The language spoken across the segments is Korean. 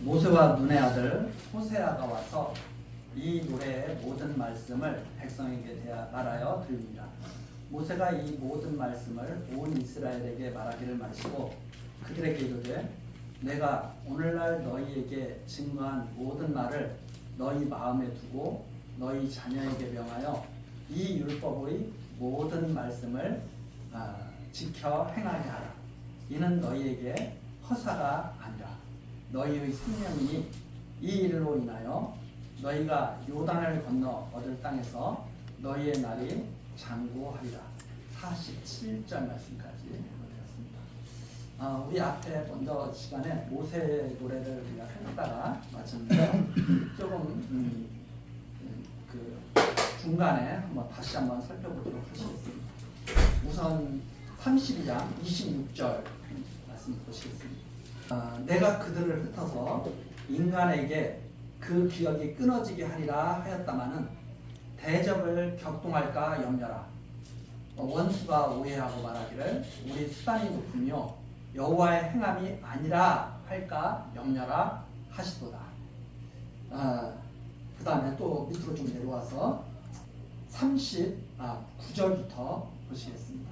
모세와 눈의 아들 호세아가 와서 이 노래의 모든 말씀을 백성에게 말하여 들립니다. 모세가 이 모든 말씀을 온 이스라엘에게 말하기를 마치고 그들에게 이르되 내가 오늘날 너희에게 증거한 모든 말을 너희 마음에 두고 너희 자녀에게 명하여 이 율법의 모든 말씀을 지켜 행하게 하라. 이는 너희에게 허사가 아니라 너희의 생명이니 이 일로 인하여 너희가 요단을 건너 얻을 땅에서 너희의 날이 장구하리라. 47절 말씀까지 드렸습니다. 우리 앞에 먼저 시간에 모세 노래를 우리가 했다가 마쳤는데 조금 그 중간에 다시 한번 살펴보도록 하시겠습니다. 우선 32장 26절 말씀 보시겠습니다. 내가 그들을 흩어서 인간에게 그 기억이 끊어지게 하리라 하였다마는 대적을 격동할까 염려라. 원수가 오해하고 말하기를 우리 수단이 높으며 여호와의 행함이 아니라 할까 염려라 하시도다. 그 다음에 또 밑으로 좀 내려와서 39절부터 보시겠습니다.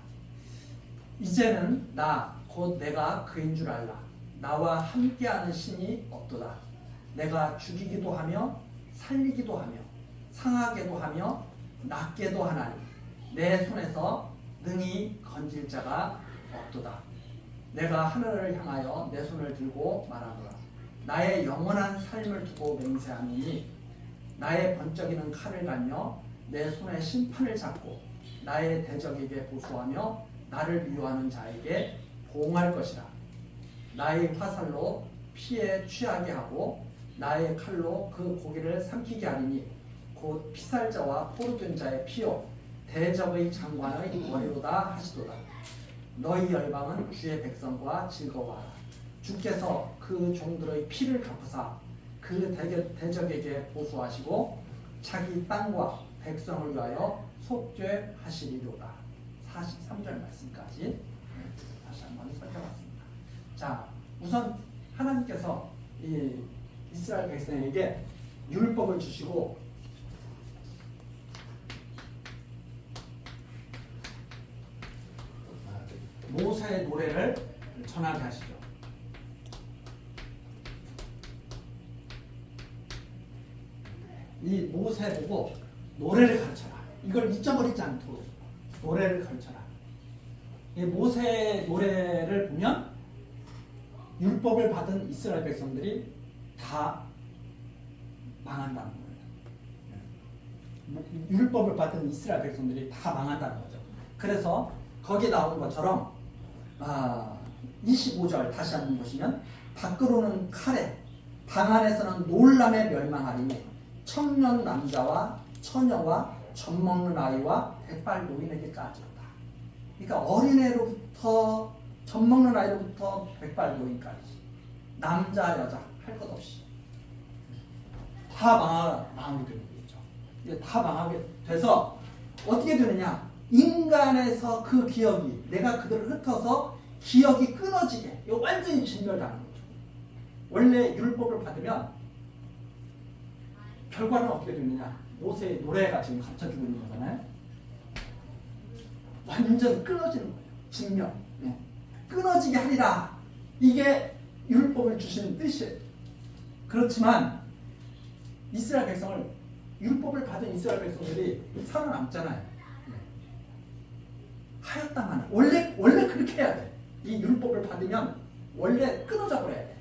이제는 나 곧 내가 그인 줄 알라. 나와 함께하는 신이 없도다. 내가 죽이기도 하며 살리기도 하며 상하게도 하며 낫게도 하나니 내 손에서 능히 건질 자가 없도다. 내가 하늘을 향하여 내 손을 들고 말하노라. 나의 영원한 삶을 두고 맹세하노니 나의 번쩍이는 칼을 갈며 내 손에 심판을 잡고 나의 대적에게 보수하며 나를 미워하는 자에게 보응할 것이라. 나의 화살로 피에 취하게 하고 나의 칼로 그 고기를 삼키게 하리니 곧 피살자와 포로된 자의 피요 대적의 장관의 머리로다 하시도다. 너희 열방은 주의 백성과 즐거워하라. 주께서 그 종들의 피를 갚으사 그 대적에게 보수하시고 자기 땅과 백성을 위하여 속죄하시리로다. 43절 말씀까지 다시 한번 살펴봤습니다. 자, 우선 하나님께서 이 이스라엘 백성에게 율법을 주시고 모세의 노래를 전하게 하시죠. 이 모세 보고 노래를 가르쳐라. 이걸 잊어버리지 않도록 노래를 가르쳐라. 이 모세 노래를 보면 율법을 받은 이스라엘 백성들이 다 망한다는 거예요. 율법을 받은 이스라엘 백성들이 다 망한다는 거죠. 그래서 거기 나오는 것처럼 25절 다시 한번 보시면 밖으로는 칼에 방 안에서는 놀람에 멸망하리니 청년 남자와 처녀와 젖먹는 아이와 백발 노인에게까지였다. 그러니까 어린애로부터 젖먹는 아이로부터 백발 노인까지 남자 여자 할 것 없이 다 망하게 되는 거죠. 이게 다 망하게 돼서 어떻게 되느냐? 인간에서 그 기억이 내가 그들을 흩어서 기억이 끊어지게 이거 완전히 진멸당하는 거죠. 원래 율법을 받으면 결과는 어떻게 되느냐? 모세의 노래가 지금 가르쳐주고 있는 거잖아요. 완전 끊어지는 거예요. 진멸. 네. 끊어지게 하리라. 이게 율법을 주시는 뜻이에요. 그렇지만 이스라엘 백성을 율법을 받은 이스라엘 백성들이 살아남잖아요. 네. 하였다만 원래 그렇게 해야 돼. 이 율법을 받으면 원래 끊어져 버려야 돼.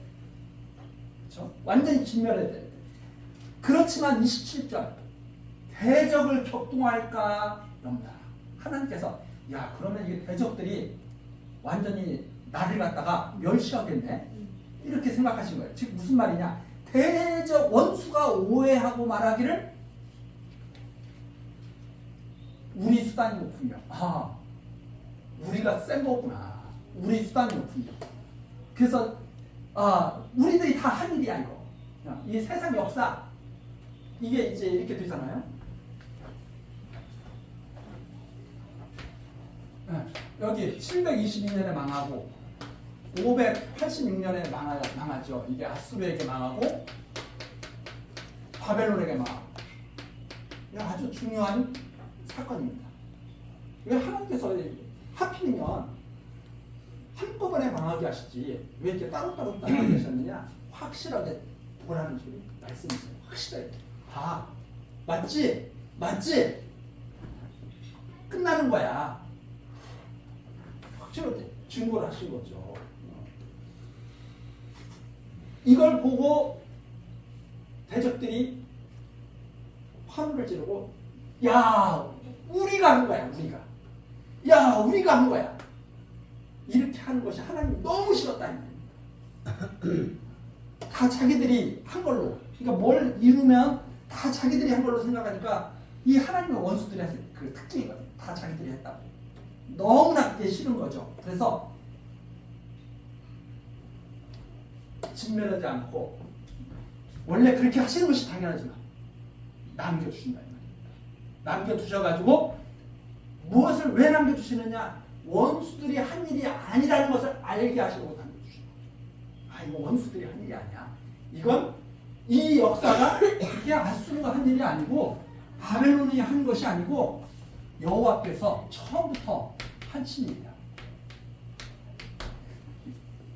그렇죠? 완전히 진멸해야 돼. 그렇지만 27절 대적을 격동할까 염려하라. 하나님께서 야 그러면 이 대적들이 완전히 나를 갖다가 멸시하겠네 이렇게 생각하신 거예요. 즉 무슨 말이냐? 대적 원수가 오해하고 말하기를 우리 수단이 높으며 우리가 센 거구나. 우리 수단이 높으며 그래서 우리들이 다 한 일이야 이거. 이 세상 역사 이게 이제 이렇게 되잖아요. 여기 722년에 망하고 586년에 망하죠. 이게 아수르에게 망하고 바벨론에게 망하고. 이게 아주 중요한 사건입니다. 왜 하나님께서 하필이면 한꺼번에 망하게 하시지 왜 이렇게 따로따로 망하게 하셨느냐? 확실하게 보라는 소리 말씀이세요. 확실하게. 봐. 맞지? 맞지? 끝나는 거야. 확실하게 증거를 하신 거죠. 이걸 보고 대적들이 환호를 지르고 야 우리가 한 거야. 우리가 한 거야. 이렇게 하는 것이 하나님이 너무 싫었다는 거예요. 다 자기들이 한 걸로 그러니까 뭘 이루면 다 자기들이 한 걸로 생각하니까 이 하나님의 원수들의 그 특징이거든요. 다 자기들이 했다고. 너무나 그게 싫은 거죠. 그래서 진멸하지 않고 원래 그렇게 하시는 것이 당연하지만 남겨주신다. 남겨두셔가지고 무엇을 왜 남겨주시느냐? 원수들이 한 일이 아니라는 것을 알게 하시려고 남겨주시는 거죠. 이거 원수들이 한 일이 아니야. 이건 이 역사가 이게 아수르가 한 일이 아니고 바벨론이 한 것이 아니고 여호와께서 처음부터 하신 일이야.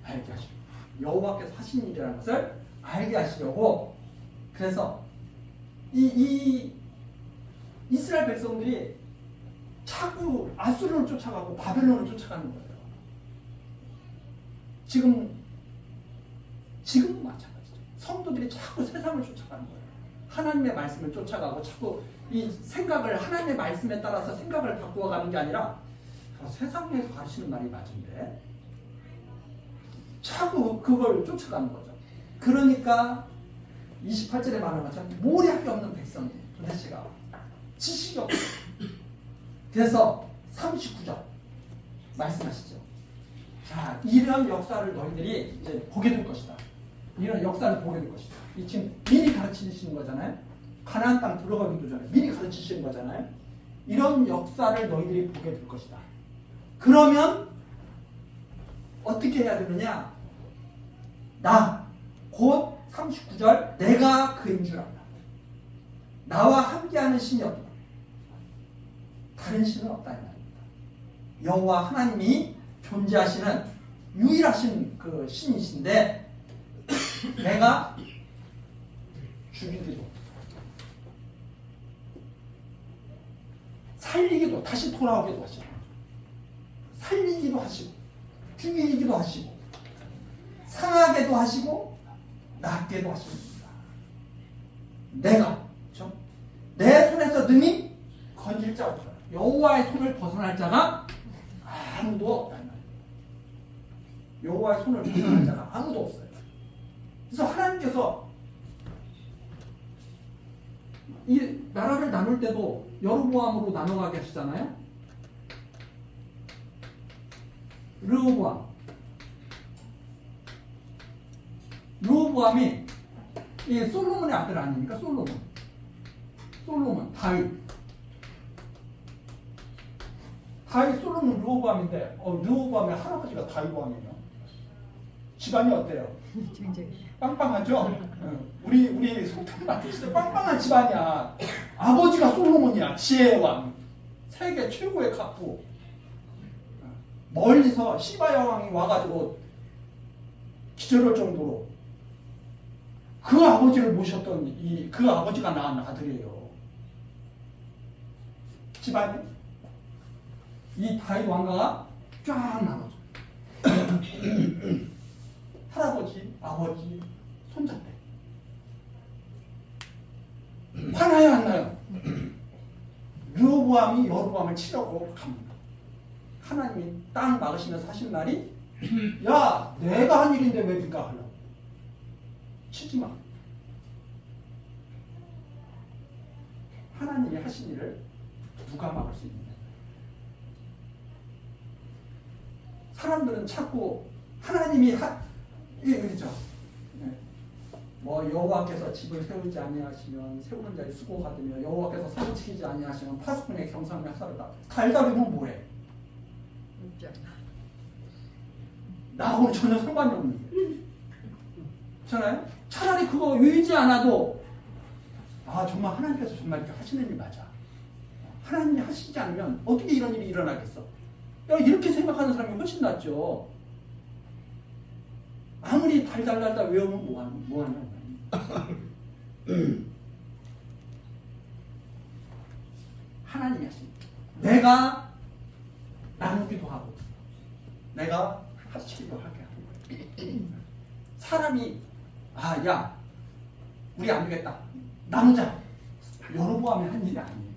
알게 하시고 여호와께서 하신 일이라는 것을 알게 하시려고. 그래서 이 이스라엘 백성들이 자꾸 아수르를 쫓아가고 바벨론을 쫓아가는 거예요. 지금도 마찬가지죠. 성도들이 자꾸 세상을 쫓아가는 거예요. 하나님의 말씀을 쫓아가고 자꾸 이 생각을 하나님의 말씀에 따라서 생각을 바꾸어가는 게 아니라 세상에서 가르치는 말이 맞은데 자꾸 그걸 쫓아가는 거죠. 그러니까 28절에 말한 것처럼 모략이 없는 백성들 도대체가 지식이 없어요. 그래서 39절 말씀하시죠. 자, 이런 역사를 너희들이 이제 보게 될 것이다. 이런 역사를 보게 될 것이다. 이 지금 미리 가르치시는 거잖아요. 가나안 땅 들어가기도 전에 미리 가르치시는 거잖아요. 이런 역사를 너희들이 보게 될 것이다. 그러면 어떻게 해야 되느냐? 곧 39절 내가 그인 줄 알라. 나와 함께하는 신이 없다. 다른 신은 없다 이 말입니다. 여호와 하나님이 존재하시는 유일하신 그 신이신데 내가 죽이기도 살리기도 다시 돌아오기도 하시고 살리기도 하시고 죽이기도 하시고 상하게도 하시고 낫게도 하십니다. 내가 그렇죠? 내 손에서 능히 건질 자 없어요. 여호와의 손을 벗어날 자가 아무도 없다는 말이에요. 여호와의 손을 벗어날 자가 아무도 없어요. 그래서 하나님께서 이 나라를 나눌 때도 여로보암으로 나눠가게 하시잖아요. 르호보암이 이 솔로몬의 아들 아닙니까? 솔로몬 다윗 솔로몬 르호보암인데 르호보암의 할아버지가 다윗 왕이에요. 집안이 어때요? 빵빵하죠? 우리 성탄 같은 진짜 빵빵한 집안이야. 아버지가 솔로몬이야. 지혜의 왕. 세계 최고의 갑부. 멀리서 시바 여왕이 와가지고 기절할 정도로 그 아버지를 모셨던 그 아버지가 낳은 아들이에요. 집안이 이 다윗 왕가가 쫙 나눠져. 할아버지, 아버지, 손자때 화나요 안 나요? 르호보암이 여로보암을 치려고 갑니다. 하나님이 땅 막으시면서 하신 말이 야 내가 한 일인데 왜 네가 하려고 치지 마. 하나님이 하신 일을 누가 막을 수 있느냐. 사람들은 자꾸 하나님이 그렇죠. 뭐 여호와께서 집을 세우지 아니하시면 세우는 자의 수고가 되며 여호와께서 산을 치지 아니하시면 파수꾼의 경상을 하사르다. 달달이면 뭐해? 나하고는 전혀 상관이 없는데. 그렇잖아요? 차라리 그거 외우지 않아도 아 정말 하나님께서 정말 이렇게 하시는 일 맞아. 하나님이 하시지 않으면 어떻게 이런 일이 일어나겠어? 야, 이렇게 생각하는 사람이 훨씬 낫죠. 아무리 달달달달 외우면 뭐하냐. 하나님이 하십니다. 내가 나누기도 하고 내가 하시기도 하게 하고 사람이 야 우리 안 되겠다 나누자 여로보암이 한 일이 아니에요.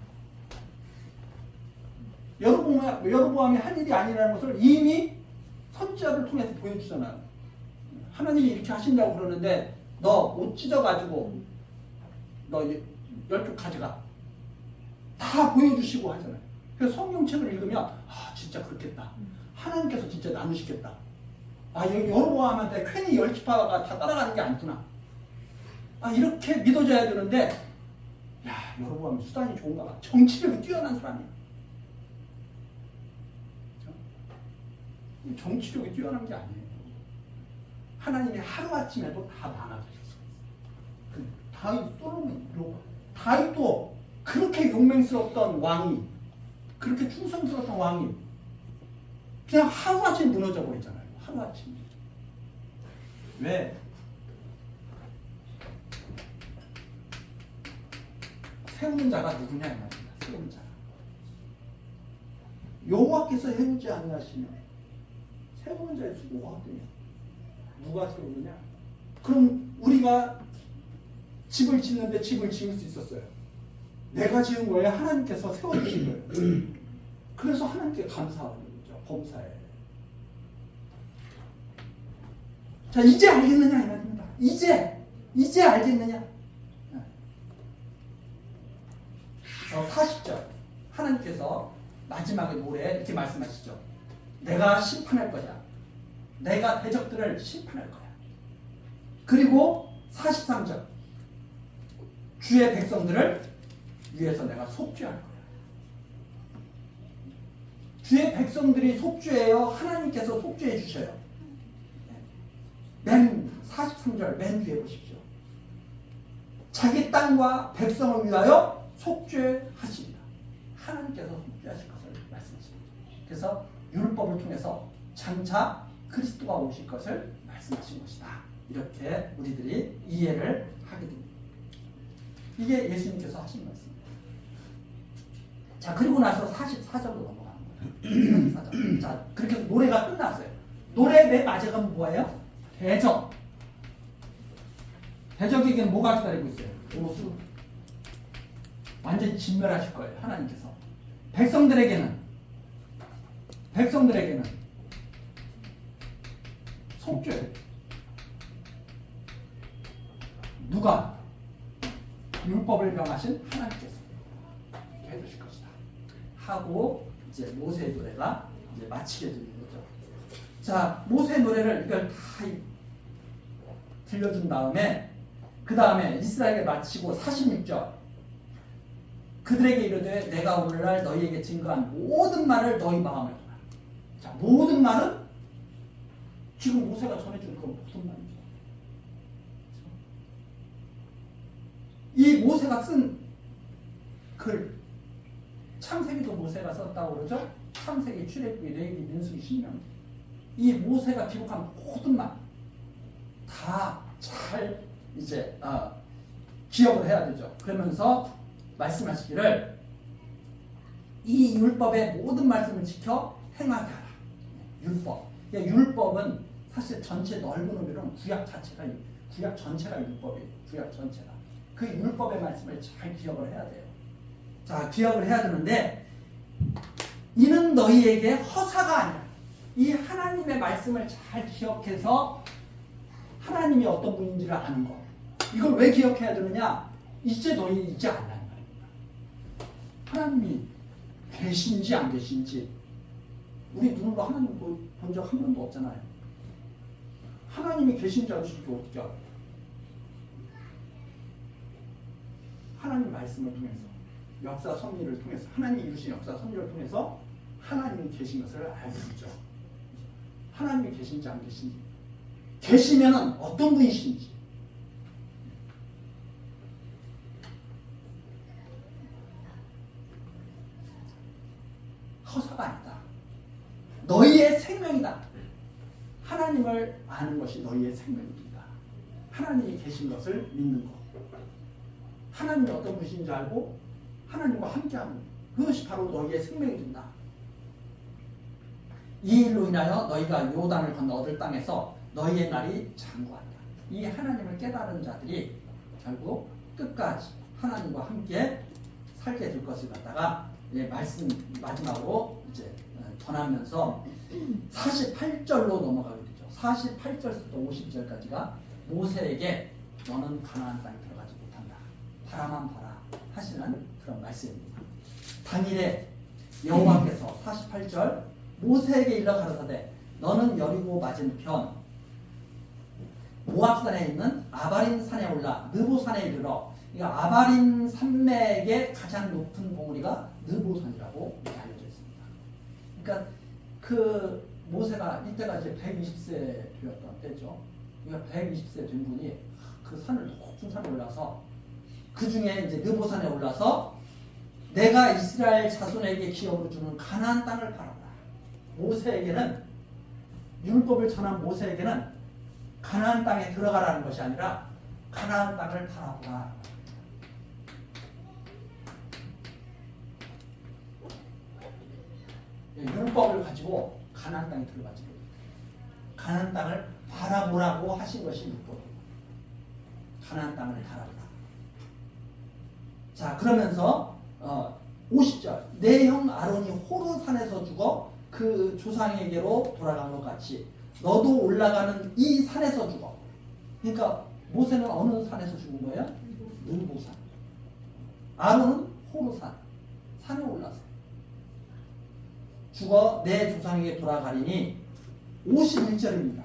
여로보암이 한 일이 아니라는 것을 이미 선지자를 통해서 보여주잖아요. 하나님이 이렇게 하신다고 그러는데 너 옷 찢어가지고 너 12쪽 가져가 다 보여주시고 하잖아요. 그래서 성경책을 읽으면 진짜 그렇겠다. 하나님께서 진짜 나누시겠다. 여기 여로보암한테 괜히 10지파가 다 따라가는 게 아니구나. 이렇게 믿어져야 되는데 여로보암이 수단이 좋은가 봐. 정치력이 뛰어난 사람이야. 정치력이 뛰어난 게 아니에요. 하나님이 하루아침에도 다 많아지셨어요. 다윗, 솔로몬, 다윗도 그렇게 용맹스럽던 왕이, 그렇게 충성스럽던 왕이 그냥 하루아침에 무너져 버리잖아요. 하루아침에. 왜? 세우는 자가 누구냐 이 말입니다. 세우는 자가. 여호와께서 세우지 아니하시면 세우는 자의 수고가 어떠냐? 누가 세우느냐? 그럼 우리가 집을 짓는데 집을 지을 수 있었어요. 내가 지은 거예요. 하나님께서 세워주신 거예요. 그래서 하나님께 감사하는 거죠. 범사에. 자, 이제 알겠느냐 이 말입니다. 이제 알겠느냐? 40절 하나님께서 마지막에 노래에 이렇게 말씀하시죠. 내가 심판할 거야. 내가 대적들을 심판할 거야. 그리고 43절 주의 백성들을 위해서 내가 속죄할 거야. 주의 백성들이 속죄해요. 하나님께서 속죄해 주셔요. 맨 43절 맨 뒤에 보십시오. 자기 땅과 백성을 위하여 속죄하시리라. 하나님께서 속죄하실 것을 말씀하십니다. 그래서 율법을 통해서 장차 그리스도가 오실 것을 말씀하신 것이다. 이렇게 우리들이 이해를 하게 됩니다. 이게 예수님께서 하신 말씀입니다. 자, 그리고 나서 44절로 넘어가는 거예요. 44절. 자, 그렇게 해서 노래가 끝났어요. 노래 맨 마지막은 뭐예요? 대적. 대적에게는 뭐가 기다리고 있어요? 보수. 완전히 진멸하실 거예요. 하나님께서. 백성들에게는 속죄. 누가? 율법을 명하신 하나님께서 해주실 것이다. 하고 이제 모세의 노래가 이제 마치게 되는 거죠. 자, 모세의 노래를 이걸 다 들려준 다음에 그 다음에 이스라엘에 마치고 46절 그들에게 이르되 내가 오늘날 너희에게 증거한 모든 말을 너희 마음에 두라. 자, 모든 말은 지금 모세가 전해준 건 무슨 말이죠? 이 모세가 쓴 글, 창세기도 모세가 썼다고 그러죠? 창세기, 출애굽기, 레위기, 민수기, 신명기. 이 모세가 기록한 모든 말 다 잘 이제 기억을 해야 되죠. 그러면서 말씀하시기를 이 율법의 모든 말씀을 지켜 행하게 하라. 율법. 율법은 사실 전체 넓은 의미로는 구약 전체가 율법이에요. 구약 전체가. 그 율법의 말씀을 잘 기억을 해야 돼요. 자, 기억을 해야 되는데 이는 너희에게 허사가 아니라 이 하나님의 말씀을 잘 기억해서 하나님이 어떤 분인지를 아는 거. 이걸 왜 기억해야 되느냐? 이제 너희 이제 알라는 말입니다. 하나님이 계신지 안 계신지 우리 눈으로 하나님 본 적 한 번도 없잖아요. 하나님이 계신지 안 계신지 어떻게 알아요? 하나님 말씀을 통해서 역사 섭리를 통해서 하나님이 이루신 역사 섭리를 통해서 하나님이 계신 것을 알고 있죠. 하나님이 계신지 안 계신지, 계시면은 어떤 분이신지. 허사가 아니다. 너희의 생명이다. 하나님을 아는 것이 너희의 생명입니다. 하나님이 계신 것을 믿는 것. 하나님이 어떤 분이신지 알고 하나님과 함께하는 것. 그것이 바로 너희의 생명이 된다. 이 일로 인하여 너희가 요단을 건너 얻을 땅에서 너희의 날이 장구한다. 이 하나님을 깨달은 자들이 결국 끝까지 하나님과 함께 살게 될 것을 갖다가 말씀 마지막으로 이제 전하면서 48절로 넘어가게 되죠. 48절부터 50절까지가 모세에게 너는 가나안 땅에 들어가지 못한다. 바라만 봐라 하시는 그런 말씀입니다. 당일에 여호와께서 48절 모세에게 일러 가라사대 너는 여리고 맞은편 모압산에 있는 아바림 산에 올라 느보산에 이르러. 그러니까 아바림 산맥의 가장 높은 봉우리가 느보산이라고 알려져 있습니다. 그러니까 그 모세가 이때가 이제 120세 되었던 때죠. 그러니까 120세 된 분이 그 산을 높은 산에 올라서 그 중에 이제 느보산에 올라서 내가 이스라엘 자손에게 기업으로 주는 가나안 땅을 바라보라. 모세에게는 율법을 전한 모세에게는 가나안 땅에 들어가라는 것이 아니라 가나안 땅을 바라보라. 율법을 가지고 가나안 땅에 들어가지. 가나안 땅을 바라보라고 하신 것이 율법이에요. 가나안 땅을 바라보라. 자, 그러면서 50절 내 형 아론이 호르산에서 죽어 그 조상에게로 돌아간 것 같이 너도 올라가는 이 산에서 죽어. 그러니까 모세는 어느 산에서 죽은 거예요? 느보산. 아론은 호르산 산에 올라서 죽어 내 조상에게 돌아가리니. 51절입니다.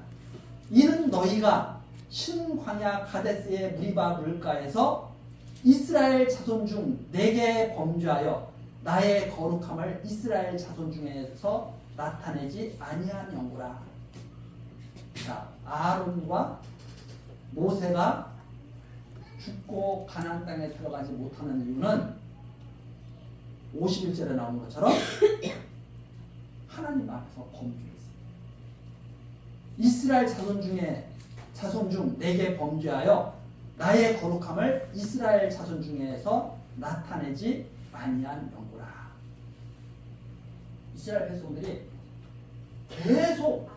이는 너희가 신광야 가데스의 무리바 물가에서 이스라엘 자손 중 내게 범죄하여 나의 거룩함을 이스라엘 자손 중에서 나타내지 아니한 영구라. 자, 아론과 모세가 죽고 가나안 땅에 들어가지 못하는 이유는 51절에 나온 것처럼 하나님 앞에서 범죄했습니다. 이스라엘 자손 중 내게 범죄하여 나의 거룩함을 이스라엘 자손 중에서 나타내지 아니한 영구라. 이스라엘 백성들이 계속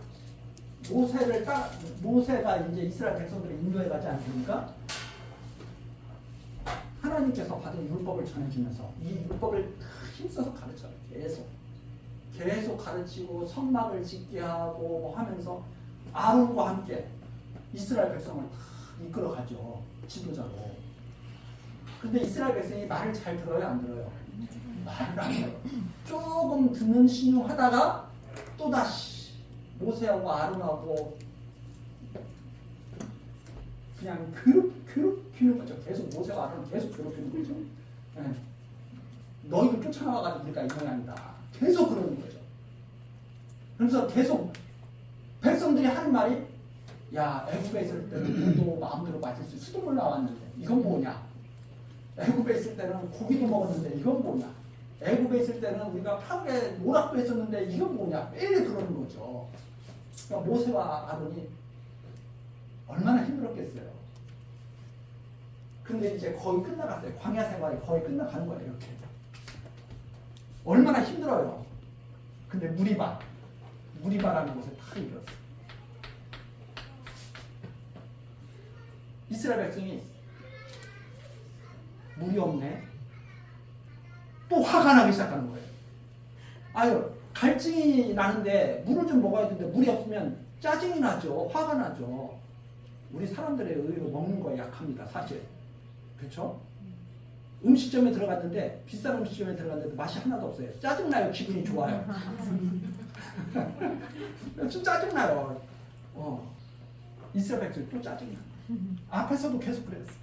모세가 이제 이스라엘 백성들을 인도해 가지 않습니까? 하나님께서 받은 율법을 전해주면서 이 율법을 힘써서 가르쳐요. 계속 가르치고 성막을 짓게 하고 뭐 하면서 아론과 함께 이스라엘 백성을 다 이끌어가죠. 지도자로. 근데 이스라엘 백성이 말을 잘 들어요? 안 들어요? 말을 안 들어요. 조금 듣는 신용하다가 또다시 모세하고 아론하고 그냥 괴롭히는 거죠. 계속 모세와 아론을 계속 괴롭히는 거죠. 네. 너희들 쫓아나와가지고 우리가 이 모양이다. 계속 그러는 거죠. 그래서 계속 백성들이 하는 말이 야, 애굽에 있을 때는 물도 마음대로 마실 수 수돗물 나왔는데 이건 뭐냐? 애굽에 있을 때는 고기도 먹었는데 이건 뭐냐? 애굽에 있을 때는 우리가 파울에 노락도 했었는데 이건 뭐냐? 매일 그러는 거죠. 그러니까 모세와 아론이 얼마나 힘들었겠어요. 근데 이제 거의 끝나갔어요. 광야 생활이 거의 끝나가는 거예요. 이렇게. 얼마나 힘들어요. 근데 무리바라는 곳에 다 이뤘어요. 이스라엘 백성이 물이 없네. 또 화가 나기 시작하는 거예요. 아유, 갈증이 나는데 물을 좀 먹어야 되는데 물이 없으면 짜증이 나죠. 화가 나죠. 우리 사람들의 의외로 먹는 거에 약합니다. 사실. 그렇죠? 음식점에 들어갔는데 비싼 음식점에 들어갔는데 맛이 하나도 없어요. 짜증나요? 기분이 좋아요? 좀 짜증나요. 이스라엘 백성이 또 짜증나. 앞에서도 계속 그랬어요.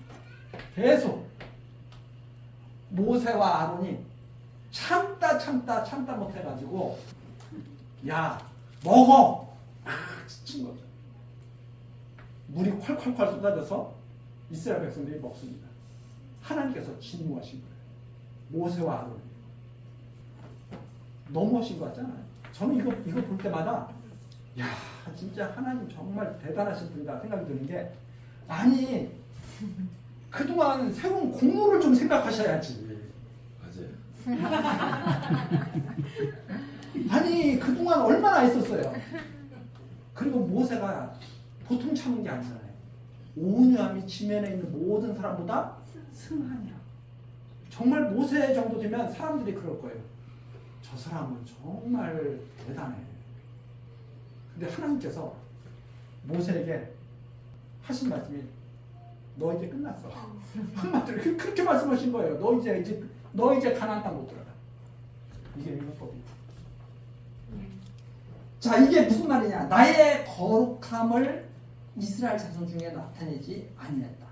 계속 모세와 아론이 참다 못해가지고 야 먹어 지친 거죠. 물이 콸콸콸 쏟아져서 이스라엘 백성들이 먹습니다. 하나님께서 진노하신 거예요. 모세와 아론. 너무하신 것 같잖아요. 저는 이거 볼 때마다 야 진짜 하나님 정말 대단하신 분이다 생각이 드는 게, 아니 그동안 세운 공로를 좀 생각하셔야지. 아니 그동안 얼마나 있었어요. 그리고 모세가 보통 참은 게 아니잖아요. 온유함이 지면에 있는 모든 사람보다 승하냐. 정말 모세 정도 되면 사람들이 그럴 거예요. 저 사람은 정말 대단해. 근데 하나님께서 모세에게 하신 말씀이 너 이제 끝났어. 한마디로 그렇게 말씀하신 거예요. 너 이제 가나안 땅 못 들어가. 이게 율법이에요. 자, 이게 무슨 말이냐? 나의 거룩함을 이스라엘 자손 중에 나타내지 아니했다.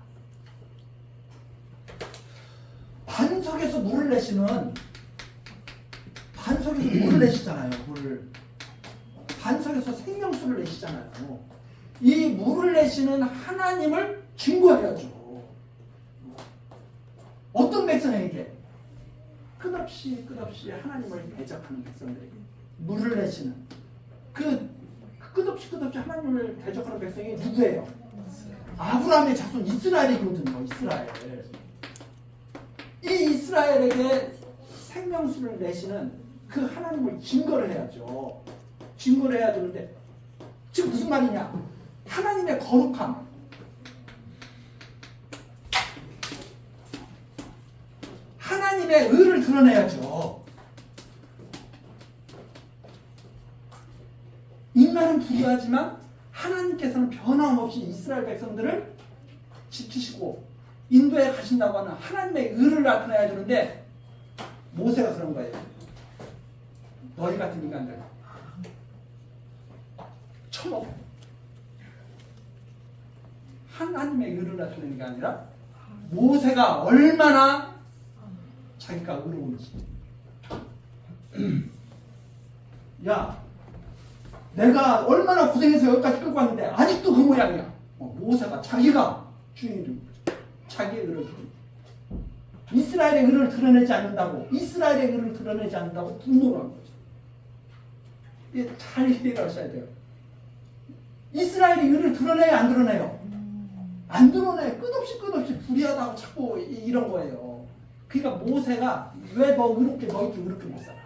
반석에서 물을 내시는, 반석에서 물을 내시잖아요. 물을. 반석에서 생명수를 내시잖아요. 이 물을 내시는 하나님을 증거해야죠. 어떤 백성에게? 끝없이 하나님을 대적하는 백성들에게 물을 내시는, 끝없이 하나님을 대적하는 백성이 누구예요? 아브라함의 자손 이스라엘이거든요. 이스라엘. 이 이스라엘에게 생명수를 내시는 그 하나님을 증거를 해야죠. 증거를 해야 되는데 지금 무슨 말이냐? 하나님의 거룩함, 하나님의 의를 드러내야죠. 인간은 부유하지만 하나님께서는 변함없이 이스라엘 백성들을 지키시고 인도에 가신다고 하는 하나님의 의를 나타내야 되는데 모세가 그런 거예요. 너희 같은 인간들 처먹 하나님의 의를 나타내는 게 아니라 모세가 얼마나 자기가 의로운지. 야, 내가 얼마나 고생해서 여기까지 끌고 왔는데 아직도 그 모양이야. 모세가 자기가 주인이 자기의 의를 드러내. 이스라엘의 의를 드러내지 않는다고, 이스라엘의 의를 드러내지 않는다고 분노를 한 거죠. 이게 잘 이해를 하셔야 돼요. 이스라엘의 의를 드러내요, 안 드러내요? 안 드러내. 끝없이 불의하다고 자꾸 이런 거예요. 그러니까 모세가 왜 너 의롭게, 너희들 의롭게 못 살아?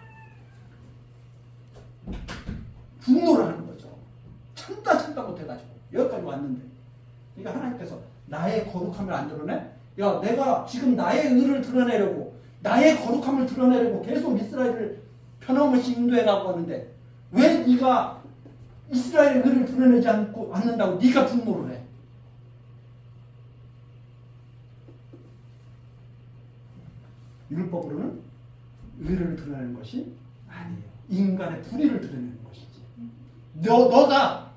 분노를 하는 거죠. 참다 못해가지고 여기까지 왔는데. 그러니까 하나님께서 나의 거룩함을 안 드러내? 야, 내가 지금 나의 의를 드러내려고, 나의 거룩함을 드러내려고 계속 이스라엘을 변함없이 인도해 가고 왔는데 왜 네가 이스라엘의 의를 드러내지 않는다고 네가 분노를 해? 율법으로는 의를 드러내는 것이 아니에요. 인간의 불의를 드러내는 것이지. 너가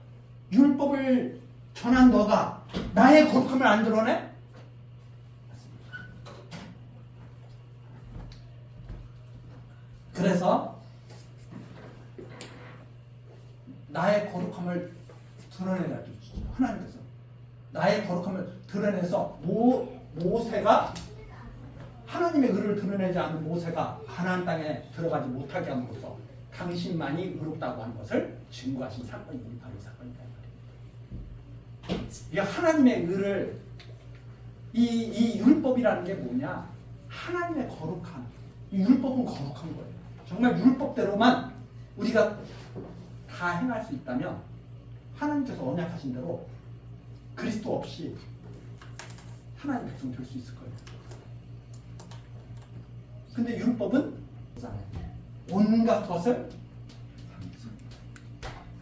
율법을 전한 너가 나의 거룩함을 안 드러내? 그래서 나의 거룩함을 드러내야 되죠. 하나님께서 나의 거룩함을 드러내서 모세가 하나님의 의를 드러내지 않는 모세가 가나안 땅에 들어가지 못하게 함으로써 당신만이 의롭다고 하는 것을 증거하신 사건이 바로 이 사건이다. 이 하나님의 의를 이 율법이라는 게 뭐냐? 하나님의 거룩함. 이 율법은 거룩한 거예요. 정말 율법대로만 우리가 다 행할 수 있다면 하나님께서 언약하신 대로 그리스도 없이 하나님 백성 될 수 있을 거예요. 근데 율법은 온갖 것을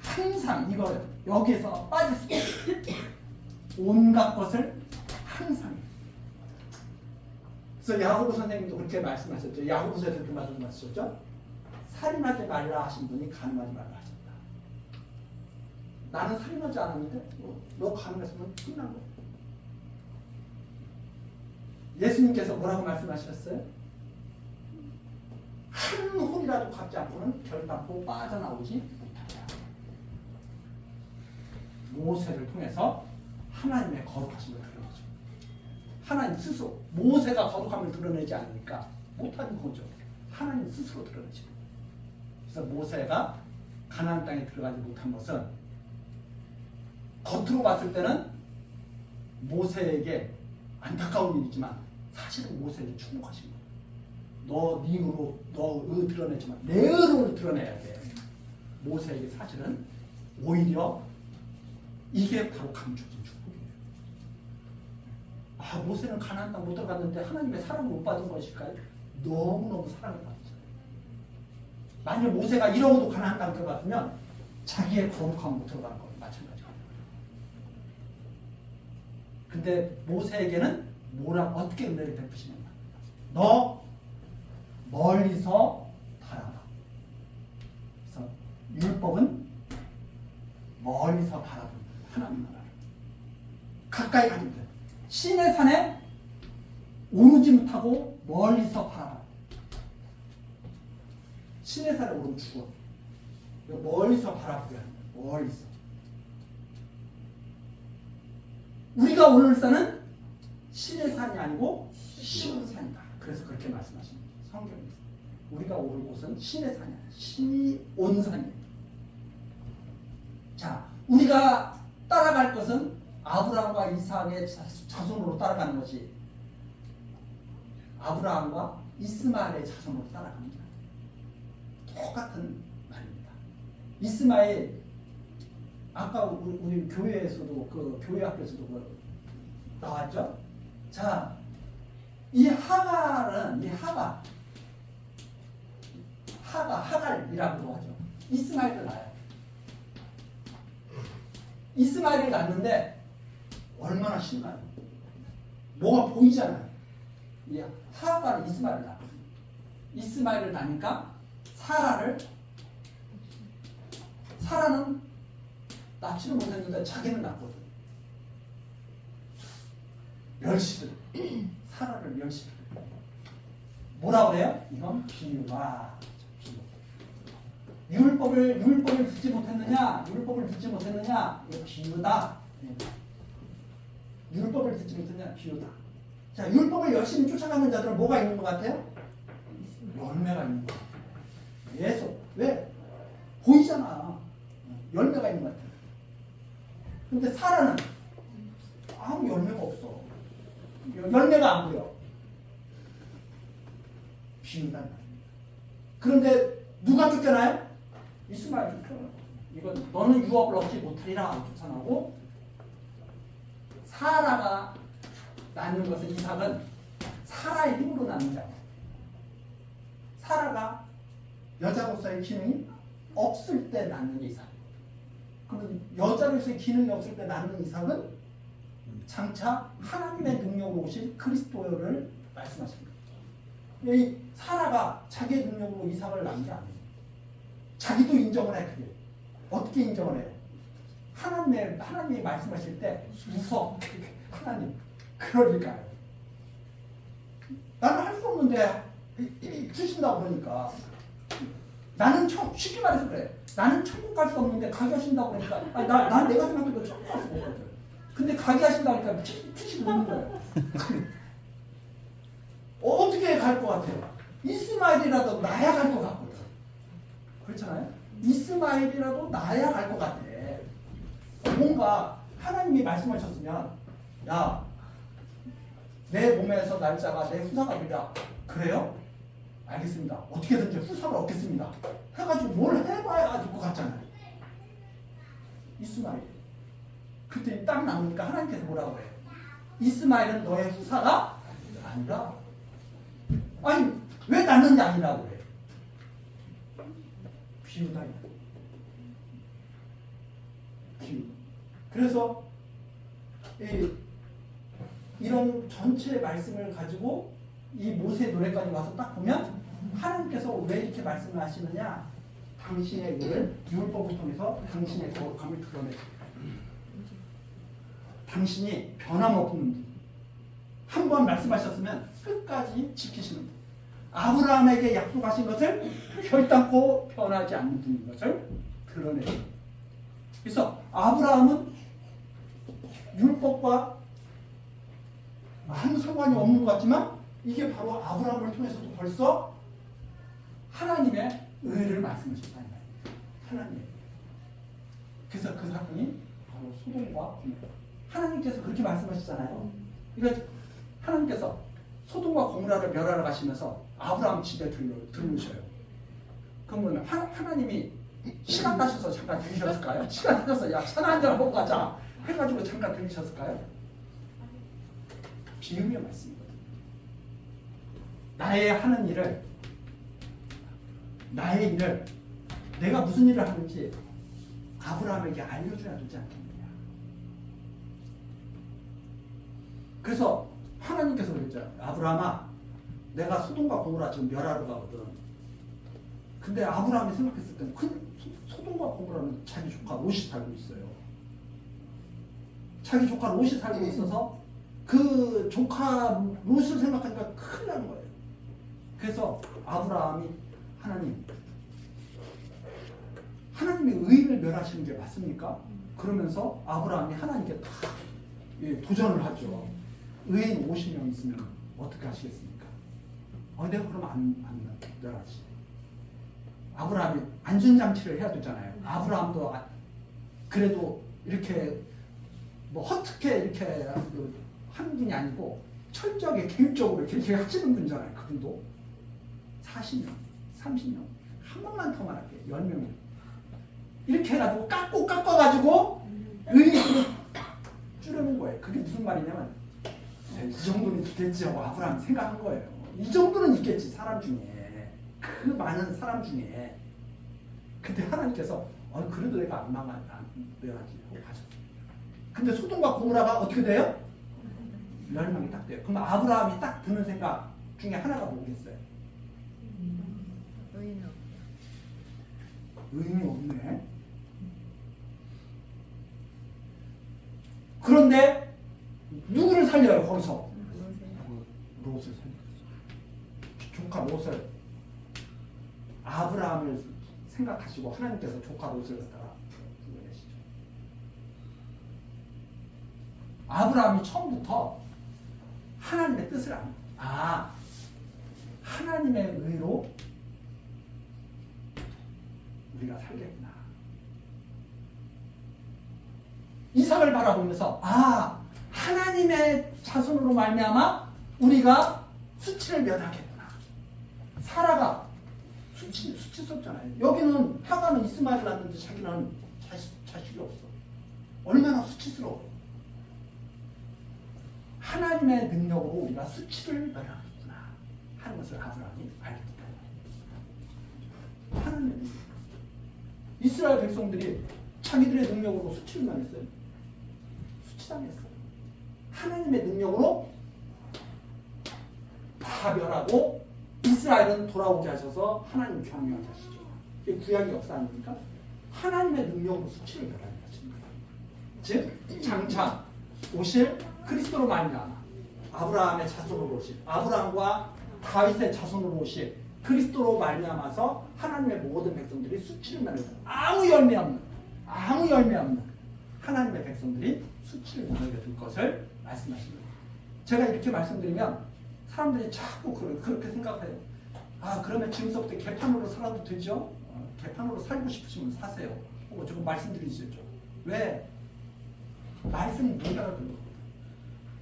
항상 이거 여기에서 빠질 수 없어요. 온갖 것을 항상. 그래서 야고보 선생님도 그렇게 말씀하셨죠. 야고보서에서 그렇게 말씀하셨죠. 살인하지 말라 하신 분이 간음하지 말라 하셨다. 나는 살인하지 않았는데 너 간음했으면 끝난 거야. 예수님께서 뭐라고 말씀하셨어요? 한 홀이라도 갖지 않고는 결단코 빠져나오지 못한다. 모세를 통해서 하나님의 거룩하심을 드러내죠. 하나님 스스로 모세가 거룩함을 드러내지 않으니까 못하는 거죠. 하나님 스스로 드러내죠. 그래서 모세가 가나안 땅에 들어가지 못한 것은 겉으로 봤을 때는 모세에게 안타까운 일이지만 사실은 모세에게 축복하신 거예요. 너 네 의로 너 의 드러내지만 내 의를 드러내야 돼. 모세에게 사실은 오히려 이게 바로 감춰진 축복이에요. 아, 모세는 가나안 땅 못 들어갔는데 하나님의 사랑을 못 받은 것일까요? 너무너무 사랑을 받았잖아요. 만약 모세가 이러고도 가나안 땅 들어갔으면 자기의 거룩함 못 들어간 거 마찬가지예요. 근데 모세에게는 어떻게 은혜를 베푸시느냐? 너 멀리서 바라봐. 그래서 율법은 멀리서 바라보는 하나님 나라를 가까이 가지 못해. 신의 산에 오르지 못하고 멀리서 바라봐. 신의 산에 오르면 죽어. 멀리서 바라보게 하는 거야. 멀리서. 우리가 오를 산은 신의 산이 아니고 쉬운 산이다. 그래서 그렇게 말씀하십니다. 성경에서. 우리가 오를 곳은 신의 산이 아니야. 신이 온 산이에요. 자, 우리가 따라갈 것은 아브라함과 이삭의 자손으로 따라가는 것이 아브라함과 이스마엘의 자손으로 따라가는 게 아니에요. 똑같은 말입니다. 이스마엘, 아까 우리 교회에서도 그 교회 학교에서도 그 나왔죠. 자, 이 하갈은 하갈이라고도 하죠. 이스마엘을 낳아요. 이스마엘을 낳는데 얼마나 신나요? 뭐가 보이잖아요. 이 하갈은 이스마엘을 낳아요. 이스마엘을 낳으니까 사라는 낳지는 못했는데 자기는 낳거든. 멸시를 사라를 멸시를 뭐라 그래요? 이건 비유다. 율법을 듣지 못했느냐? 이거 비유다. 율법을 듣지 못했느냐? 비유다. 자, 율법을 열심히 쫓아가는 자들은 뭐가 있는 것 같아요? 열매가 있는 것 같아요. 계속. 왜? 보이잖아. 열매가 있는 것 같아요. 근데 사라는 아무 열매가 없어. 열매가 안 보여. 비유다. 그런데 누가 쫓겨나요? 이스마엘 쫓겨나요. 이건 너는 유업을 얻지 못하리라 쫓아나고, 사라가 낳는 것은 이삭은 사라의 힘으로 낳는 자예요. 사라가 여자로서의 기능이 없을 때 낳는 이삭. 그러면 여자로서의 기능이 없을 때 낳는 이삭은 장차 하나님의 능력으로 오신 그리스도를 말씀하십니다. 이 사라가 자기의 능력으로 이삭을 낳은 게 아니에요. 자기도 인정을 해. 그게 어떻게 인정을 해요? 하나님이 말씀하실 때 웃어. 하나님 그러니까요. 나는 할 수 없는데 주신다고 그러니까. 나는 쉽게 말해서 그래. 나는 천국 갈 수 없는데 가게 하신다고 그러니까. 난 내가 생각해도 천국 갈 수가 없거든. 근데 가게 하신다고 하니까 피식 웃는 거예요. 어떻게 갈 것 같아요? 이스마엘이라도 나야 갈 것 같거든. 그렇잖아요? 이스마엘이라도 나야 갈 것 같아. 뭔가 하나님이 말씀하셨으면, 야, 내 몸에서 날짜가 내 후사가 되라. 그래요? 알겠습니다. 어떻게든지 후사를 얻겠습니다. 해가지고 뭘 해봐야 될 것 같잖아요. 이스마엘. 그때 딱 나오니까 하나님께서 뭐라고 그래요? 이스마엘은 너의 후사가 아니라. 아니, 왜 낳는지 아니라고 그래? 비유다. 비유. 그래서 이런 전체 말씀을 가지고 이 모세 노래까지 와서 딱 보면 하나님께서 왜 이렇게 말씀을 하시느냐? 당신의 의를 율법을 통해서 당신의 거룩함을 드러내십니다. 당신이 변함없는 분. 한 번 말씀하셨으면 끝까지 지키시는 분. 아브라함에게 약속하신 것을 결단코 변하지 않는 분인 것을 드러내십니다. 그래서 아브라함은 율법과 아무 상관이 없는 것 같지만 이게 바로 아브라함을 통해서도 벌써 하나님의 의를 말씀하셨다는 거예요. 하나님. 그래서 그 사건이 바로 소돔과 고모라. 하나님께서 그렇게 말씀하셨잖아요. 그러니까 하나님께서 소돔과 고모라를 멸하러 가시면서 아브라함 집에 들르셔요. 그러면 하나님이 시간 나셔서 잠깐 들리셨을까요? 시간 나셔서 야 차나 한잔 하고 가자 해가지고 잠깐 들리셨을까요? 비유의 말씀이거든요. 나의 하는 일을 나의 일을 내가 무슨 일을 하는지 아브라함에게 알려줘야 되지 않겠느냐. 그래서 하나님께서 그랬죠. 아브라함아, 내가 소돔과 고모라 지금 멸하러 가거든. 근데 아브라함이 생각했을 때는 소돔과 고모라는 자기 조카 롯이 살고 있어요. 자기 조카 롯이 살고 있어서 그 조카 롯을 생각하니까 큰일 나는 거예요. 그래서 아브라함이 하나님의 의인을 멸하시는 게 맞습니까? 그러면서 아브라함이 하나님께 다 도전을 하죠. 의인 50명 있으면 어떻게 하시겠습니까? 내가 그럼 안 멸하지. 아브라함이 안전장치를 해야 되잖아요. 아브라함도 그래도 이렇게 뭐 허특게 이렇게 하는 분이 아니고 철저하게 계획적으로 이렇게 하시는 분이잖아요. 그분도 40명, 30명, 한 번만 더 말할게요. 10명 이렇게 해가지고 깎아가지고 의인으로 줄여놓은 거예요. 그게 무슨 말이냐면 이 정도는 있겠지 하고 아브라함이 생각한 거예요. 이 정도는 있겠지 사람 중에, 그 많은 사람 중에. 근데 하나님께서 그래도 내가 안 멸하지 하고 가셨어요. 근데 소돔과 고모라가 어떻게 돼요? 멸망이 딱 돼요. 그럼 아브라함이 딱 드는 생각 중에 하나가 뭐겠어요? 의인이 없네. 그런데 누구를 살려요 거기서? 롯을 살려요. 조카 롯을. 아브라함을 생각하시고 하나님께서 조카 롯을 갖다가 불러내시죠. 아브라함이 처음부터 하나님의 뜻을 압니다. 하나님의 의로 우리가 살겠구나. 이삭을 바라보면서 하나님의 자손으로 말미암아 우리가 수치를 면하겠구나. 사라가 수치 썼잖아요. 여기는 하가는 이스마엘을 낳는데 자기는 자식이 없어. 얼마나 수치스러워. 하나님의 능력으로 우리가 수치를 면하겠구나 하는 것을 아브라함이 알게 됐다. 하나님의 능력. 이스라엘 백성들이 자기들의 능력으로 수치를 당했어요. 수치당했어요. 하나님의 능력으로 다 멸하고 이스라엘은 돌아오게 하셔서 하나님 경영하게 하시죠. 이게 구약의 역사 아닙니까? 하나님의 능력으로 수치를 멸하게 하시는 거예요. 즉 장차 오실 그리스도로 말미암아 아브라함의 자손으로 오실, 아브라함과 다윗의 자손으로 오실 그리스도로 말미암아서 하나님의 모든 백성들이 수치를 면하는, 아무 열매 없는 하나님의 백성들이 수치를 면하게 될 것을 말씀하십니다. 제가 이렇게 말씀드리면 사람들이 자꾸 그렇게 생각해요. 그러면 지금서부터 개판으로 살아도 되죠? 개판으로 살고 싶으시면 사세요. 조금 말씀드리시죠. 왜? 말씀이 못 알아듣는 거예요.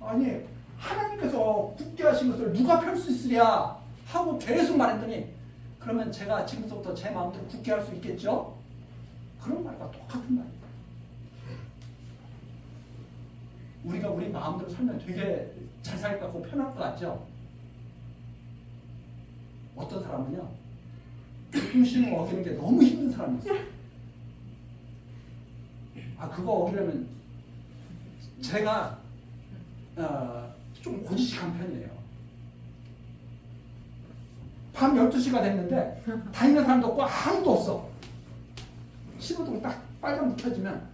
아니 하나님께서 굳게 하신 것을 누가 펼 수 있으랴 하고 계속 말했더니 그러면 제가 지금부터 제 마음대로 굳게 할 수 있겠죠? 그런 말과 똑같은 말이에요. 우리가 우리 마음대로 살면 되게 잘 살 것 같고 편할 것 같죠? 어떤 사람은요, 중심을 어기는 게 너무 힘든 사람이 있어요. 그거 어기려면 제가 좀 고지식한 편이에요. 밤 12시가 됐는데 다니는 사람도 없고 아무도 없어. 신호등 딱 빨간불 켜지면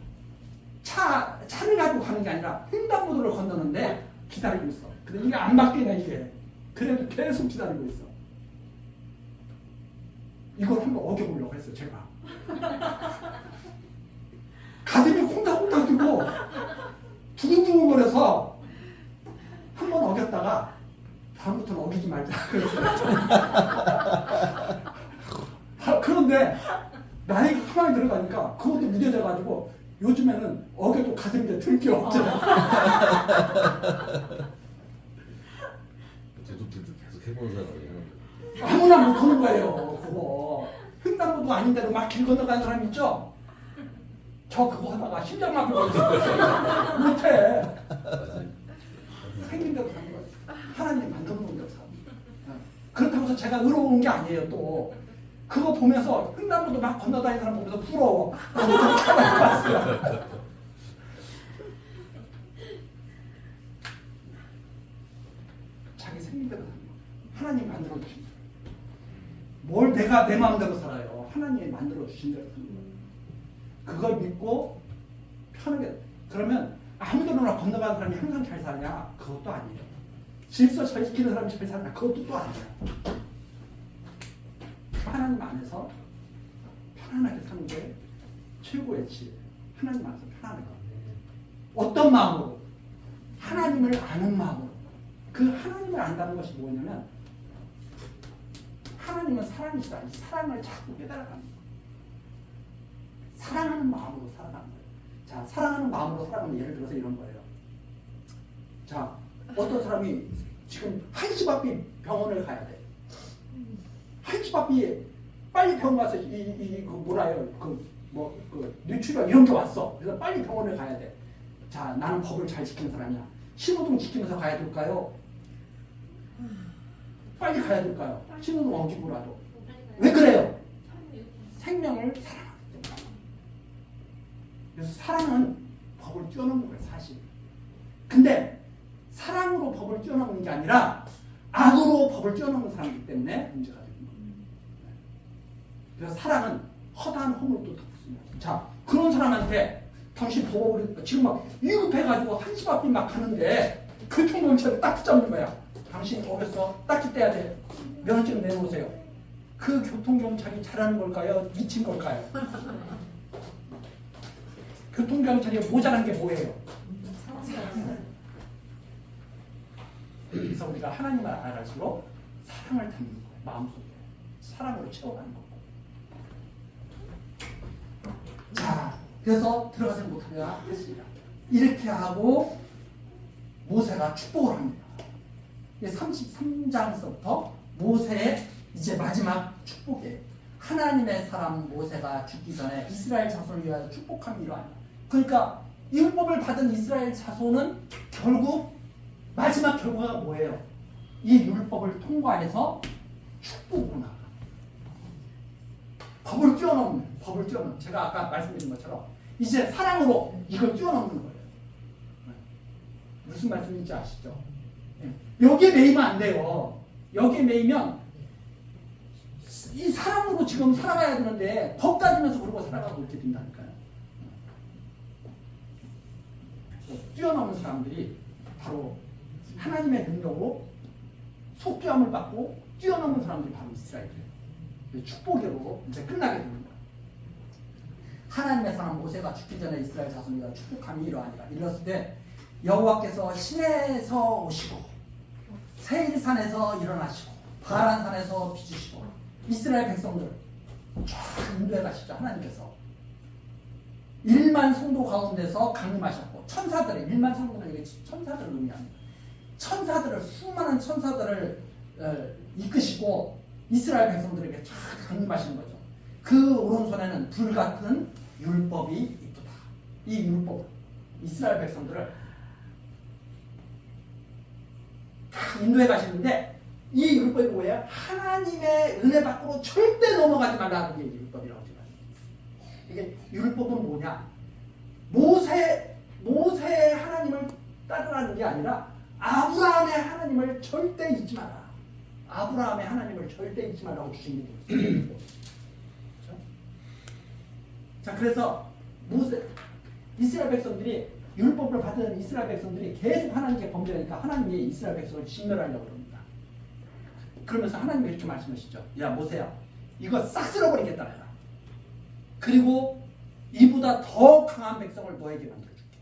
차를 가지고 가는 게 아니라 횡단보도를 건너는데 기다리고 있어. 근데 이게 안 바뀌네 이게. 그래도 계속 기다리고 있어. 이걸 한번 어겨보려고 했어요 제가. 가슴이 콩닥콩닥 뛰고 두근두근거려서 한 번 어겼다가 다음부터는 어기지 말자 그랬어요. 그런데 나이가 가만히 들어가니까 그것도 무뎌져가지고 요즘에는 어겨도 가슴이 이제 들 게 없잖아. 제독들도 계속 해보는 사람이에요. 아무나 못하는 거예요. 그거 횡단보도 아닌데도 막 길 건너가는 사람 있죠? 저 그거 하다가 심장마비 걸렸어요. 못해. 생긴 대로 사는 거예요. 하나님 만들어 놓은 대로 사는 거예요. 그렇다고 해서 제가 의로운 게 아니에요. 또 그거 보면서 횡단보도 막 건너다니는 사람 보면서 부러워. 나도 좀 찾아봤어요. 자기 생긴 대로 사는 거예요. 하나님 만들어 주신 대로. 뭘 내가 내 마음대로 살아요. 하나님이 만들어 주신 대로 사는 거예요. 그걸 믿고 편하게. 그러면 아무데나 건너가는 사람이 항상 잘 사냐? 그것도 아니에요. 질서 잘 지키는 사람이 잘 사냐? 그것도 또 아니에요. 하나님 안에서 편안하게 사는 게 최고의 지혜예요. 하나님 안에서 편안하게. 어떤 마음으로? 하나님을 아는 마음으로. 그 하나님을 안다는 것이 뭐냐면 하나님은 사랑이시다. 이 사랑을 자꾸 깨달아가는 거예요. 사랑하는 마음으로 살아가는 거예요. 자, 사랑하는 마음으로 살아가면 예를 들어서 이런 거예요. 자, 어떤 사람이 지금 1시 앞에 병원을 가야 돼. 1시 앞에 빨리 병원 가서 그 뭐라요? 그 뇌출혈 이런 게 왔어. 그래서 빨리 병원을 가야 돼. 자, 나는 법을 잘 지키는 사람이야. 신호등 지키면서 가야 될까요? 빨리 가야 될까요? 신호등 어기고라도. 왜 그래요? 생명을 사랑하기 때문에. 그래서 사랑은 법을 뛰어넘는 거예요, 사실. 근데 사랑으로 법을 뛰어넘는 게 아니라 악으로 법을 뛰어넘는 사람이기 때문에 문제가 되는 거예요. 그래서 사랑은 허다한 허물도 덮습니다. 자, 그런 사람한테 당신 법을 지금 막 위급해가지고 1시 앞에 막 가는데 교통경찰이 딱 붙잡는 거야. 당신 어겼어? 딱지 떼야 돼. 면허증 내놓으세요. 그 교통경찰이 잘하는 걸까요? 미친 걸까요? 교통경찰이 모자란 게 뭐예요? 그래서 우리가 하나님을 알아갈수록 사랑을 담는 거예요. 마음속에. 사랑으로 채워가는 거고. 자, 그래서 들어가지 못하려 했습니다. 이렇게 하고 모세가 축복을 합니다. 33장서부터 모세의 이제 마지막 축복이에요. 하나님의 사람 모세가 죽기 전에 이스라엘 자손을 위하여 축복함이 이러하니라. 그러니까 율법을 받은 이스라엘 자손은 결국 마지막 결과가 뭐예요? 이 율법을 통과해서 축복으로 나가. 법을 뛰어넘는. 제가 아까 말씀드린 것처럼 이제 사랑으로 이걸 뛰어넘는 거예요. 무슨 말씀인지 아시죠? 여기에 매이면 안 돼요. 여기에 매이면 이 사랑으로 지금 살아가야 되는데 법 따지면서 그러고 살아가고 이렇게 된다니까요. 뛰어넘는 사람들이 바로 하나님의 능력으로 속죄함을 받고 뛰어넘는 사람들이 바로 이스라엘이에요. 축복으로 이제 끝나게 됩니다. 하나님의 사람 모세가 죽기 전에 이스라엘 자손이가 축복함이 이러하니라. 이랬을 때 여호와께서 시내에서 오시고 세일산에서 일어나시고 바란산에서 빚으시고 이스라엘 백성들 쫙 인도해 가시죠. 하나님께서 1만 성도 가운데서 강림하셨고 천사들의 1만 성도들에게 천사들을 의미합니다. 천사들을 수많은 천사들을 이끄시고 이스라엘 백성들에게 쫙 강림하시는 거죠. 그 오른손에는 불같은 율법이 있도다. 이 율법 이스라엘 백성들을 다 인도해 가시는데 이 율법이 뭐예요? 하나님의 은혜 밖으로 절대 넘어가지 말라는 게 율법이라고 제가 말씀드렸어요. 이게 율법은 뭐냐? 모세의 하나님을 따르라는 게 아니라 아브라함의 하나님을 절대 잊지 마라. 아브라함의 하나님을 절대 잊지 말라고 주신 게 율법. 자, 그래서 이스라엘 백성들이 율법을 받은 이스라엘 백성들이 계속 하나님께 범죄하니까 하나님이 이스라엘 백성을 진멸하려고 합니다. 그러면서 하나님이 이렇게 말씀하시죠. 야 모세야, 이거 싹 쓸어버리겠다 내가. 그리고 이보다 더 강한 백성을 너에게 만들어줄게.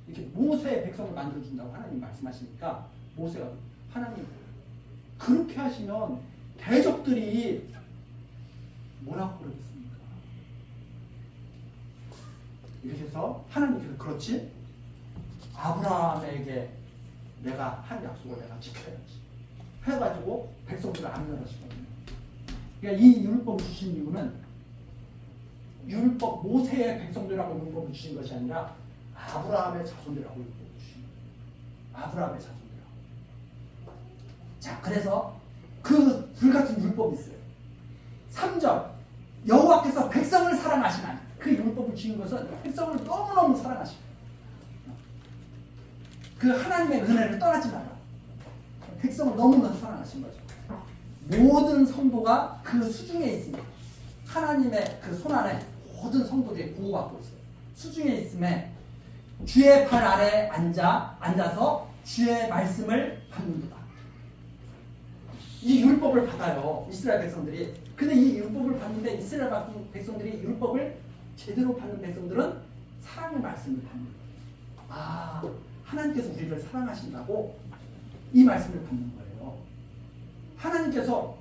이렇게 모세의 백성을 만들어준다고 하나님 말씀하시니까 모세가 하나님 그렇게 하시면 대적들이 뭐라고 그러겠습니까? 이렇게 해서 하나님께서 그렇지 아브라함에게 내가 한 약속을 내가 지켜야지 해가지고 백성들을 안 멸하시거든요. 그러니까 이 율법 주신 이유는 율법 모세의 백성들하고 율법을 주신 것이 아니라 아브라함의 자손들하고 율법을 주신 거예요. 아브라함의 자손들하고. 자, 그래서 그 불같은 율법이 있어요. 3절 여호와께서 백성을 사랑하시나니 그 율법을 주신 것은 백성을 너무너무 사랑하시고 그 하나님의 은혜를 떠나지 말라. 백성을 너무너무 사랑하신 거죠. 모든 성도가 그 수중에 있습니다. 하나님의 그 손안에 모든 성도들이 보호받고 있어요. 수중에 있음에 주의 발 아래 앉아서 주의 말씀을 받는다. 이 율법을 받아요. 이스라엘 백성들이. 근데 이 율법을 받는데 이스라엘 백성들이 율법을 제대로 받는 백성들은 사랑의 말씀을 받는 거예요. 아, 하나님께서 우리를 사랑하신다고 이 말씀을 받는 거예요. 하나님께서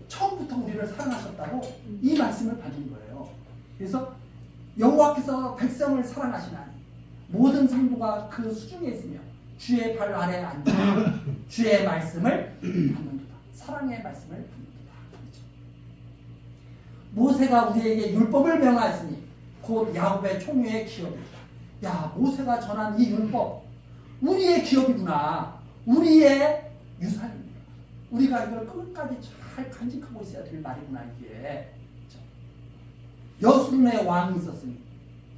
처음부터 우리를 사랑하셨다고 이 말씀을 받는 거예요. 그래서 여호와께서 백성을 사랑하시나니 모든 성도가 그 수중에 있으며 주의 발 아래 앉아 주의 말씀을 받는다. 사랑의 말씀을 받는다. 모세가 우리에게 율법을 명하였으니 곧 야곱의 총회의 기업이다. 야, 모세가 전한 이 율법 우리의 기업이구나. 우리의 유산입니다. 우리가 이걸 끝까지 잘 간직하고 있어야 될 말이구나 이게. 여수론의 왕이 있었으니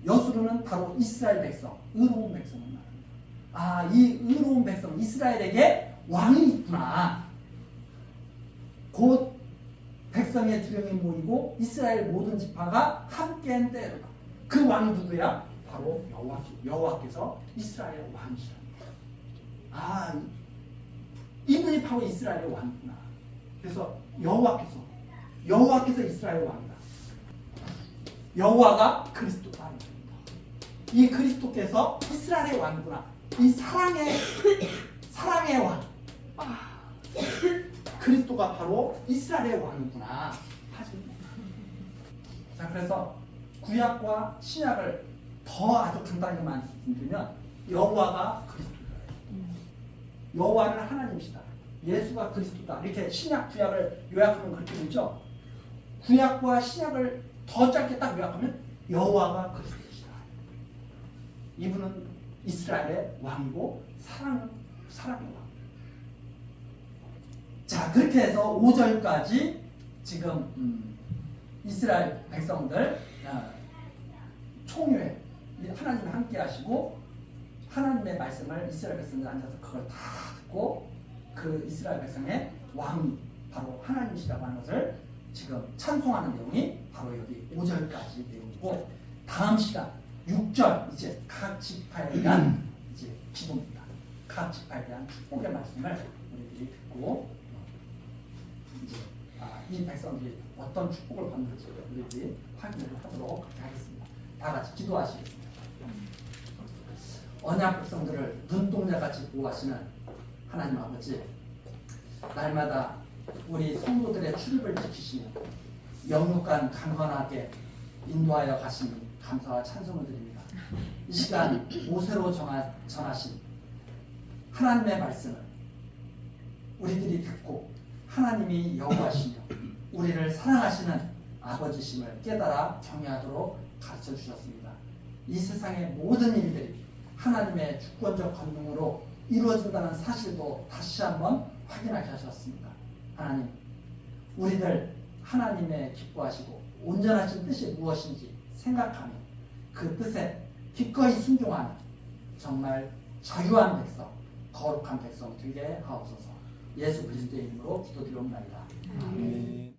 여수론은 바로 이스라엘 백성, 의로운 백성을 말합니다. 아, 이 의로운 백성 이스라엘에게 왕이 있구나. 곧 백성의 두령이 모이고 이스라엘 모든 지파가 함께한 때로다. 그 왕이 누구야? 바로 여호와께서 이스라엘의 왕이시라. 아, 이분이 바로 이스라엘의 왕이구나. 그래서 여호와께서 이스라엘의 왕이다. 여호와가 그리스도다. 이 그리스도께서 이스라엘의 왕이구나. 이 사랑의 왕. 그리스도가 바로 이스라엘의 왕이구나. 자, 그래서 구약과 신약을 더 아주 간단하게 말씀드리면 여호와가 그리스도다. 여호와는 하나님이시다. 예수가 그리스도다. 이렇게 신약 구약을 요약하면 그렇게 되죠. 구약과 신약을 더 짧게 딱 요약하면 여호와가 그리스도시다. 이분은 이스라엘의 왕이고 사랑의 왕. 자, 그렇게 해서 5절까지 지금 이스라엘 백성들 총회 하나님과 함께 하시고 하나님의 말씀을 이스라엘 백성들 앉아서 그걸 다 듣고 그 이스라엘 백성의 왕이 바로 하나님이시라고 하는 것을 지금 찬송하는 내용이 바로 여기 5절까지 내용이고, 다음 시간 6절 이제 각 지파에 대한 이제 기도입니다. 각 지파에 대한 축복의 말씀을 우리들이 듣고 이제 이 백성들이 어떤 축복을 받는지 우리들이 확인을 하도록 하겠습니다. 다 같이 기도하시겠습니다. 언약 백성들을 눈동자같이 보호하시는 하나님 아버지, 날마다 우리 성도들의 출입을 지키시며 영육간 강건하게 인도하여 가시니 감사와 찬송을 드립니다. 이 시간 모세로 전하신 하나님의 말씀을 우리들이 듣고 하나님이 여호와시며 우리를 사랑하시는 아버지심을 깨달아 경외하도록 가르쳐 주셨습니다. 이 세상의 모든 일들이 하나님의 주권적 권능으로 이루어진다는 사실도 다시 한번 확인하게 하셨습니다. 하나님, 우리들 하나님의 기뻐하시고 온전하신 뜻이 무엇인지 생각하며 그 뜻에 기꺼이 순종하는 정말 자유한 백성, 거룩한 백성 되게 하옵소서. 예수 그리스도의 이름으로 기도드리옵나이다. 아멘.